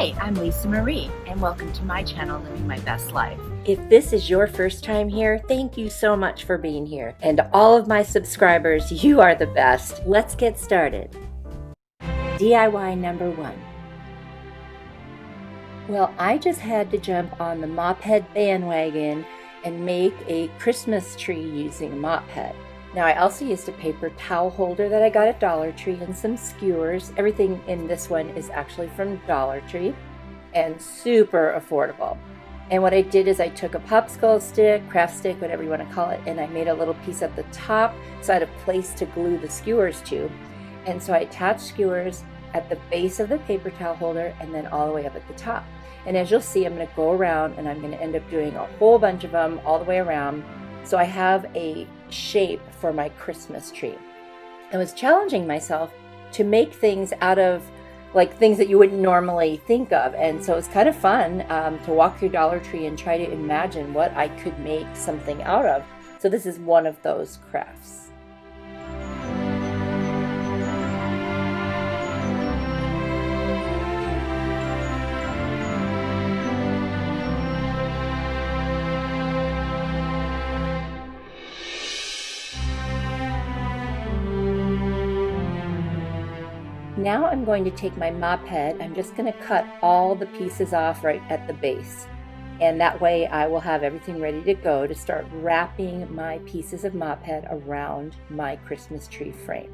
Hi, I'm Lisa Marie, and welcome to my channel, Living My Best Life. If this is your first time here, thank you so much for being here. And to all of my subscribers, you are the best. Let's get started. DIY number 1. Well, I just had to jump on the mop head bandwagon and make a Christmas tree using a mop head. Now, I also used a paper towel holder that I got at Dollar Tree and some skewers. Everything in this one is actually from Dollar Tree and super affordable. And what I did is I took a popsicle stick, craft stick, whatever you want to call it, and I made a little piece at the top so I had a place to glue the skewers to. And so I attached skewers at the base of the paper towel holder and then all the way up at the top. And as you'll see, I'm going to go around and I'm going to end up doing a whole bunch of them all the way around. So I have a shape for my Christmas tree. I was challenging myself to make things out of like things that you wouldn't normally think of. And so it's kind of fun to walk through Dollar Tree and try to imagine what I could make something out of. So this is one of those crafts. Now I'm going to take my mop head. I'm just going to cut all the pieces off right at the base. And that way I will have everything ready to go to start wrapping my pieces of mop head around my Christmas tree frame.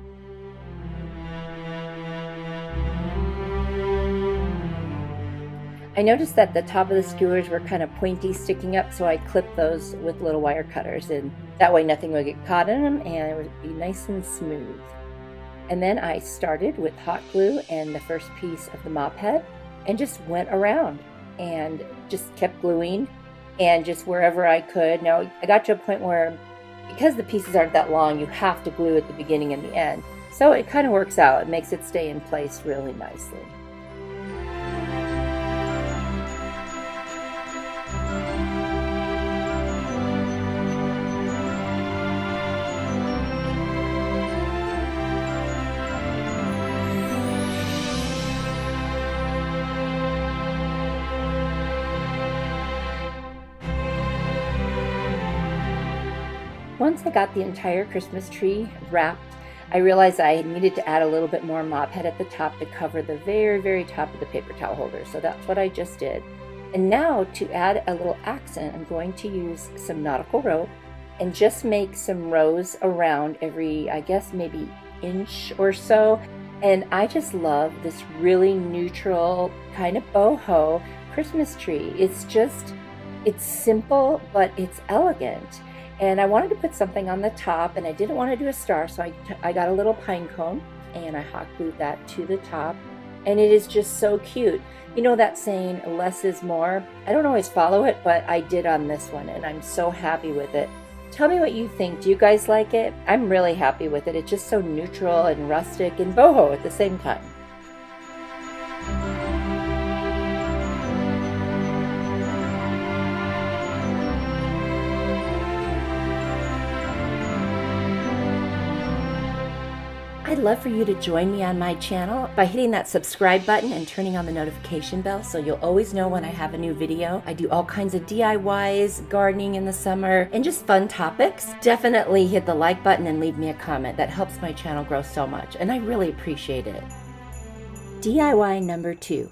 I noticed that the top of the skewers were kind of pointy sticking up, so I clipped those with little wire cutters, and that way nothing would get caught in them and it would be nice and smooth. And then I started with hot glue and the first piece of the mop head and just went around and just kept gluing and just wherever I could. Now I got to a point where, because the pieces aren't that long, you have to glue at the beginning and the end. So it kind of works out. It makes it stay in place really nicely. Once I got the entire Christmas tree wrapped, I realized I needed to add a little bit more mop head at the top to cover the very, very top of the paper towel holder. So that's what I just did. And now to add a little accent, I'm going to use some nautical rope and just make some rows around every, I guess, maybe inch or so. And I just love this really neutral kind of boho Christmas tree. It's simple, but it's elegant. And I wanted to put something on the top, and I didn't want to do a star, so I got a little pine cone, and I hot glued that to the top, and it is just so cute. You know that saying, less is more? I don't always follow it, but I did on this one, and I'm so happy with it. Tell me what you think. Do you guys like it? I'm really happy with it. It's just so neutral and rustic and boho at the same time. I'd love for you to join me on my channel by hitting that subscribe button and turning on the notification bell so you'll always know when I have a new video. I do all kinds of DIYs, gardening in the summer, and just fun topics. Definitely hit the like button and leave me a comment. That helps my channel grow so much, and I really appreciate it. DIY number 2.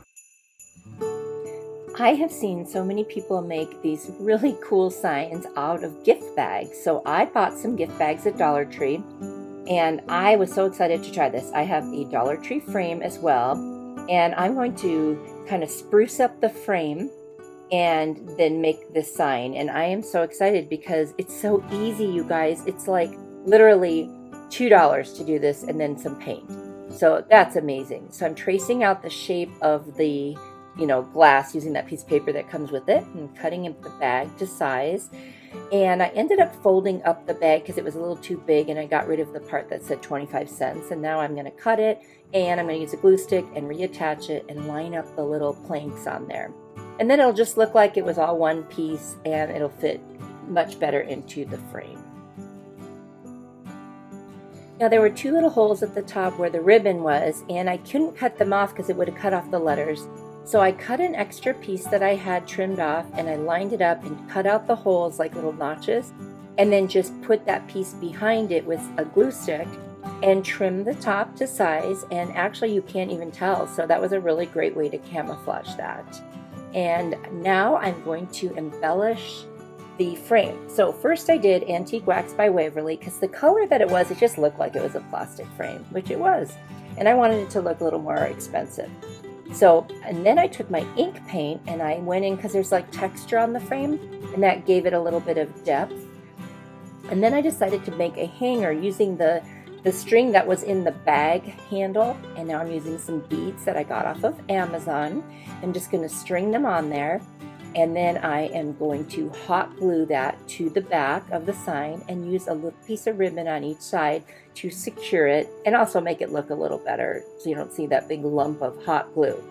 I have seen so many people make these really cool signs out of gift bags, so I bought some gift bags at Dollar Tree. And I was so excited to try this. I have a Dollar Tree frame as well. And I'm going to kind of spruce up the frame and then make this sign. And I am so excited because it's so easy, you guys. It's like literally $2 to do this and then some paint. So that's amazing. So I'm tracing out the shape of the, glass using that piece of paper that comes with it and cutting up the bag to size. And I ended up folding up the bag because it was a little too big, and I got rid of the part that said 25 cents. And now I'm going to cut it, and I'm going to use a glue stick and reattach it and line up the little planks on there. And then it'll just look like it was all one piece, and it'll fit much better into the frame. Now there were two little holes at the top where the ribbon was, and I couldn't cut them off because it would have cut off the letters. So I cut an extra piece that I had trimmed off and I lined it up and cut out the holes like little notches, and then just put that piece behind it with a glue stick and trim the top to size, and actually you can't even tell. So that was a really great way to camouflage that. And now I'm going to embellish the frame. So first I did Antique Wax by Waverly because the color that it was, it just looked like it was a plastic frame, which it was. And I wanted it to look a little more expensive. So, and then I took my ink paint and I went in because there's like texture on the frame and that gave it a little bit of depth. And then I decided to make a hanger using the string that was in the bag handle, and now I'm using some beads that I got off of Amazon. I'm just going to string them on there, and then I am going to hot glue that to the back of the sign and use a little piece of ribbon on each side to secure it and also make it look a little better so you don't see that big lump of hot glue.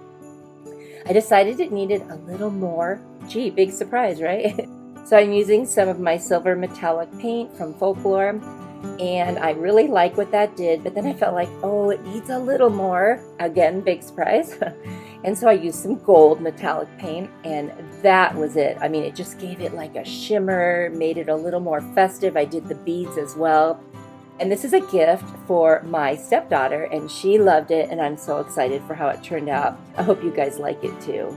I decided it needed a little more, gee, big surprise, right? So I'm using some of my silver metallic paint from Folklore, and I really like what that did, but then I felt like, oh, it needs a little more. Again, big surprise. And so I used some gold metallic paint, and that was it. I mean, it just gave it like a shimmer, made it a little more festive. I did the beads as well. And this is a gift for my stepdaughter, and she loved it, and I'm so excited for how it turned out. I hope you guys like it too.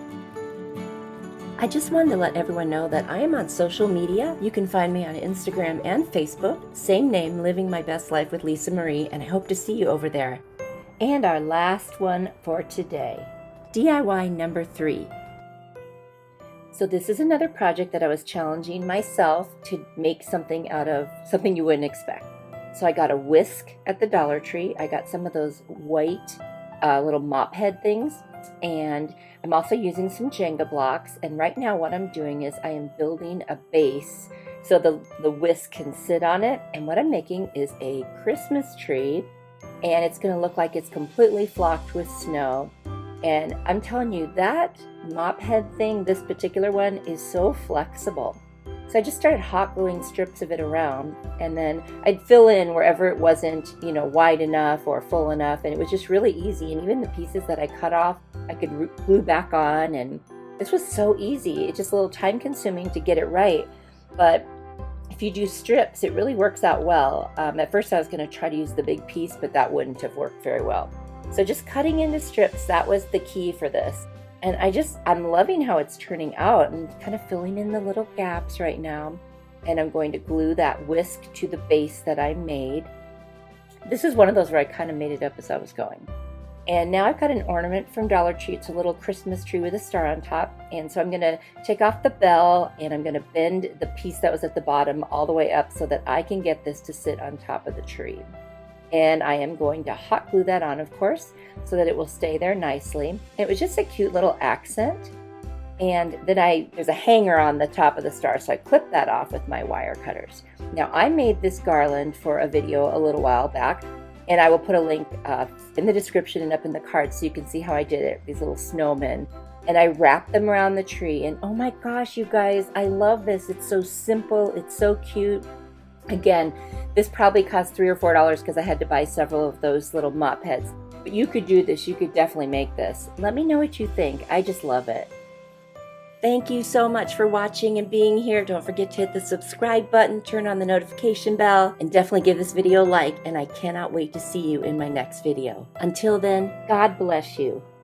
I just wanted to let everyone know that I am on social media. You can find me on Instagram and Facebook. Same name, Living My Best Life with Lisa Marie, and I hope to see you over there. And our last one for today, DIY number 3. So this is another project that I was challenging myself to make something out of something you wouldn't expect. So I got a whisk at the Dollar Tree. I got some of those white little mop head things, and I'm also using some Jenga blocks. And right now what I'm doing is I am building a base so the whisk can sit on it. And what I'm making is a Christmas tree, and it's going to look like it's completely flocked with snow. And I'm telling you, that mop head thing, this particular one, is so flexible. So I just started hot gluing strips of it around, and then I'd fill in wherever it wasn't, wide enough or full enough, and it was just really easy. And even the pieces that I cut off, I could glue back on, and this was so easy. It's just a little time consuming to get it right, but if you do strips, it really works out well. At first I was going to try to use the big piece, but that wouldn't have worked very well. So just cutting into strips, that was the key for this. And I'm loving how it's turning out. I'm kind of filling in the little gaps right now. And I'm going to glue that whisk to the base that I made. This is one of those where I kind of made it up as I was going. And now I've got an ornament from Dollar Tree. It's a little Christmas tree with a star on top. And so I'm going to take off the bell, and I'm going to bend the piece that was at the bottom all the way up so that I can get this to sit on top of the tree. And I am going to hot glue that on, of course, so that it will stay there nicely. It was just a cute little accent. And then there's a hanger on the top of the star, so I clipped that off with my wire cutters. Now, I made this garland for a video a little while back, and I will put a link in the description and up in the card so you can see how I did it, these little snowmen. And I wrapped them around the tree, and oh my gosh, you guys, I love this. It's so simple, it's so cute. Again, this probably cost $3 or $4 because I had to buy several of those little mop heads. But you could do this. You could definitely make this. Let me know what you think. I just love it. Thank you so much for watching and being here. Don't forget to hit the subscribe button, turn on the notification bell, and definitely give this video a like. And I cannot wait to see you in my next video. Until then, God bless you.